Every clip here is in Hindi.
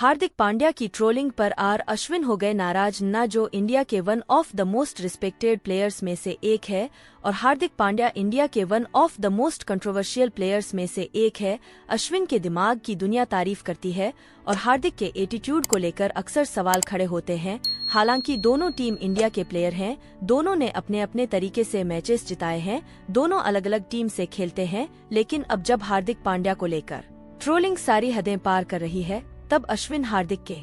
हार्दिक पांड्या की ट्रोलिंग पर अश्विन हो गए नाराज। न जो इंडिया के one of the most respected players में से एक है और हार्दिक पांड्या इंडिया के one of the most controversial players में से एक है। अश्विन के दिमाग की दुनिया तारीफ करती है और हार्दिक के एटीट्यूड को लेकर अक्सर सवाल खड़े होते हैं। हालांकि दोनों टीम इंडिया के प्लेयर हैं, दोनों ने अपने अपने तरीके से मैचेस जिताए हैं, दोनों अलग अलग टीम से खेलते हैं। लेकिन अब जब हार्दिक पांड्या को लेकर ट्रोलिंग सारी हदें पार कर रही है, तब अश्विन हार्दिक के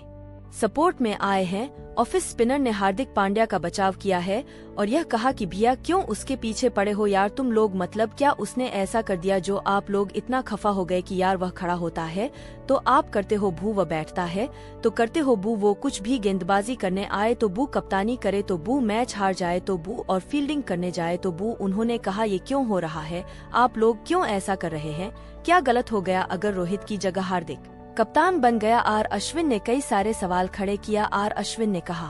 सपोर्ट में आए हैं। ऑफिस स्पिनर ने हार्दिक पांड्या का बचाव किया है और यह कहा कि भैया क्यों उसके पीछे पड़े हो यार तुम लोग, मतलब क्या उसने ऐसा कर दिया जो आप लोग इतना खफा हो गए कि यार वह खड़ा होता है तो आप करते हो बू, वह बैठता है तो करते हो बू, वो कुछ भी गेंदबाजी करने आए तो बू, कप्तानी करे तो बू, मैच हार जाए तो बू और फील्डिंग करने जाए तो बू। उन्होंने कहा ये क्यों हो रहा है, आप लोग क्यों ऐसा कर रहे हैं, क्या गलत हो गया अगर रोहित की जगह हार्दिक कप्तान बन गया। अश्विन ने कई सारे सवाल खड़े किया। अश्विन ने कहा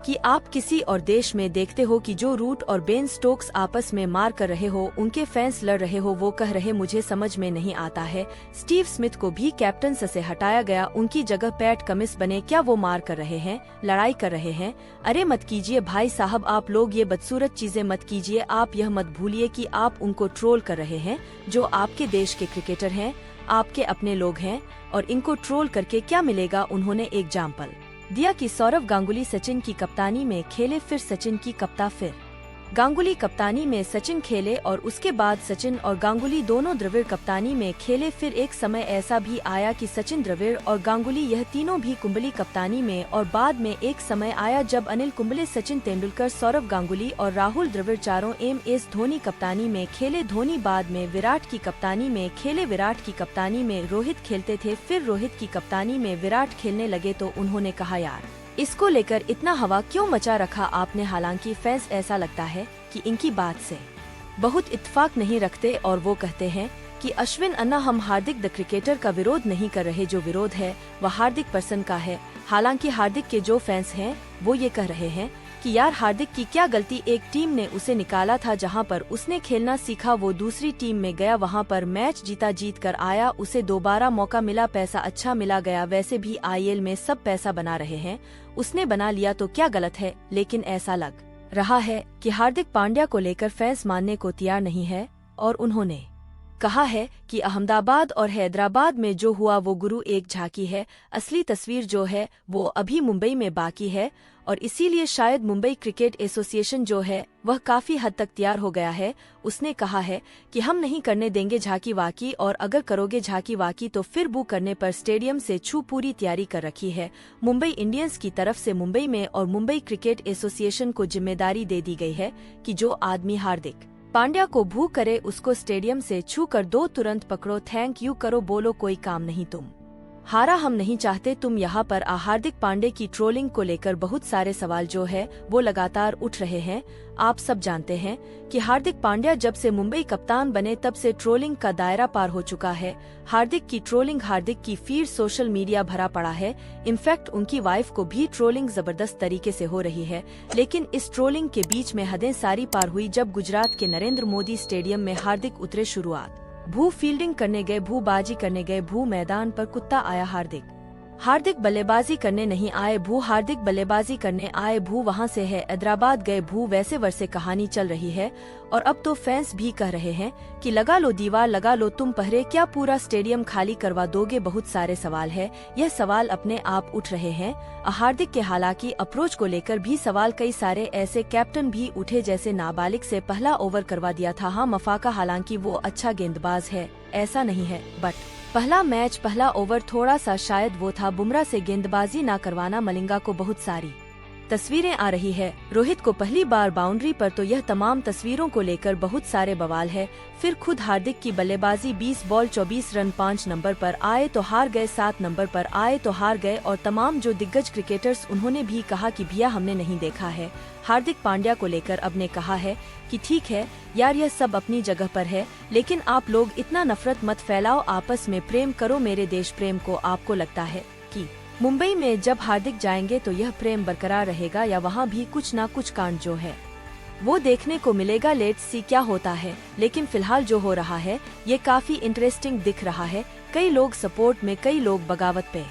कि आप किसी और देश में देखते हो कि जो रूट और बेन स्टोक्स आपस में मार कर रहे हो, उनके फैंस लड़ रहे हो, वो कह रहे मुझे समझ में नहीं आता है। स्टीव स्मिथ को भी कैप्टन से हटाया गया, उनकी जगह पैट कमिंस बने, क्या वो मार कर रहे हैं, लड़ाई कर रहे हैं? अरे मत कीजिए भाई साहब, आप लोग ये बदसूरत चीजें मत कीजिए। आप यह मत भूलिए कि आप उनको ट्रोल कर रहे हैं जो आपके देश के क्रिकेटर हैं, आपके अपने लोग हैं, और इनको ट्रोल करके क्या मिलेगा। उन्होंने एग्जाम्पल दिया कि सौरव गांगुली सचिन की कप्तानी में खेले, फिर सचिन की कप्तान, फिर गांगुली कप्तानी में सचिन खेले और उसके बाद सचिन और गांगुली दोनों द्रविड़ कप्तानी में खेले। फिर एक समय ऐसा भी आया कि सचिन, द्रविड़ और गांगुली यह तीनों भी कुंबली कप्तानी में, और बाद में एक समय आया जब अनिल कुंबले, सचिन तेंदुलकर, सौरव गांगुली और राहुल द्रविड़ चारों MS धोनी कप्तानी में खेले। धोनी बाद में विराट की कप्तानी में खेले, विराट की कप्तानी में रोहित खेलते थे, फिर रोहित की कप्तानी में विराट खेलने लगे। तो उन्होंने कहा यार इसको लेकर इतना हवा क्यों मचा रखा आपने। हालांकि फैंस ऐसा लगता है कि इनकी बात से बहुत इत्तेफाक नहीं रखते और वो कहते हैं कि अश्विन अन्ना, हम हार्दिक द क्रिकेटर का विरोध नहीं कर रहे, जो विरोध है वह हार्दिक पर्सन का है। हालांकि हार्दिक के जो फैंस हैं वो ये कह रहे हैं कि यार हार्दिक की क्या गलती, एक टीम ने उसे निकाला था जहां पर उसने खेलना सीखा, वो दूसरी टीम में गया, वहां पर मैच जीता, जीत कर आया, उसे दोबारा मौका मिला, पैसा अच्छा मिला गया। वैसे भी IL में सब पैसा बना रहे हैं, उसने बना लिया तो क्या गलत है। लेकिन ऐसा लग रहा है कि हार्दिक पांड्या को लेकर फैंस मानने को तैयार नहीं है और उन्होंने कहा है कि अहमदाबाद और हैदराबाद में जो हुआ वो गुरु एक झांकी है, असली तस्वीर जो है वो अभी मुंबई में बाकी है, और इसीलिए शायद मुंबई क्रिकेट एसोसिएशन जो है वह काफी हद तक तैयार हो गया है। उसने कहा है कि हम नहीं करने देंगे झांकी वाकी, और अगर करोगे झांकी वाकी तो फिर बू करने पर स्टेडियम से छू पूरी तैयारी कर रखी है मुंबई इंडियंस की तरफ से मुंबई में, और मुंबई क्रिकेट एसोसिएशन को जिम्मेदारी दे दी गई है कि जो आदमी हार्दिक पांड्या को भू करे उसको स्टेडियम से छू कर दो, तुरंत पकड़ो, थैंक यू करो, बोलो कोई काम नहीं, तुम हारा हम नहीं चाहते। तुम यहाँ पर हार्दिक पांड्या की ट्रोलिंग को लेकर बहुत सारे सवाल जो है वो लगातार उठ रहे हैं। आप सब जानते हैं कि हार्दिक पांड्या जब से मुंबई कप्तान बने तब से ट्रोलिंग का दायरा पार हो चुका है। हार्दिक की ट्रोलिंग, हार्दिक की फीड सोशल मीडिया भरा पड़ा है। इनफैक्ट उनकी वाइफ को भी ट्रोलिंग जबरदस्त तरीके से हो रही है। लेकिन इस ट्रोलिंग के बीच में हदें सारी पार हुई जब गुजरात के नरेंद्र मोदी स्टेडियम में हार्दिक उतरे। शुरुआत भू फील्डिंग करने गए, भू बाजी करने गए, भू मैदान पर कुत्ता आया हार्दिक बल्लेबाजी करने नहीं आए, भू हार्दिक बल्लेबाजी करने आए, भू वहां से है हैदराबाद गए, भू वैसे वरसे कहानी चल रही है। और अब तो फैंस भी कह रहे हैं कि लगा लो दीवार, लगा लो तुम पहरे, क्या पूरा स्टेडियम खाली करवा दोगे। बहुत सारे सवाल है, यह सवाल अपने आप उठ रहे हैं हार्दिक के। हालांकि अप्रोच को लेकर भी सवाल कई सारे ऐसे कैप्टन भी उठे जैसे नाबालिग से पहला ओवर करवा दिया था। हाँ मफाका, हालांकि वो अच्छा गेंदबाज है ऐसा नहीं है, बट पहला मैच पहला ओवर थोड़ा सा शायद वो था। बुमराह से गेंदबाजी ना करवाना। मलिंगा को बहुत सारी तस्वीरें आ रही है रोहित को पहली बार बाउंड्री पर, तो यह तमाम तस्वीरों को लेकर बहुत सारे बवाल है। फिर खुद हार्दिक की बल्लेबाजी, 20 बॉल 24 रन, 5 नंबर पर आए तो हार गए, 7 नंबर पर आए तो हार गए, और तमाम जो दिग्गज क्रिकेटर्स उन्होंने भी कहा कि भैया हमने नहीं देखा है। हार्दिक पांड्या को लेकर अब ने कहा है कि ठीक है यार यह सब अपनी जगह पर है, लेकिन आप लोग इतना नफरत मत फैलाओ, आपस में प्रेम करो मेरे देश प्रेम को। आपको लगता है कि मुंबई में जब हार्दिक जाएंगे तो यह प्रेम बरकरार रहेगा, या वहाँ भी कुछ ना कुछ कांड जो है वो देखने को मिलेगा। लेट्स सी क्या होता है। लेकिन फिलहाल जो हो रहा है ये काफी इंटरेस्टिंग दिख रहा है। कई लोग सपोर्ट में, कई लोग बगावत पे।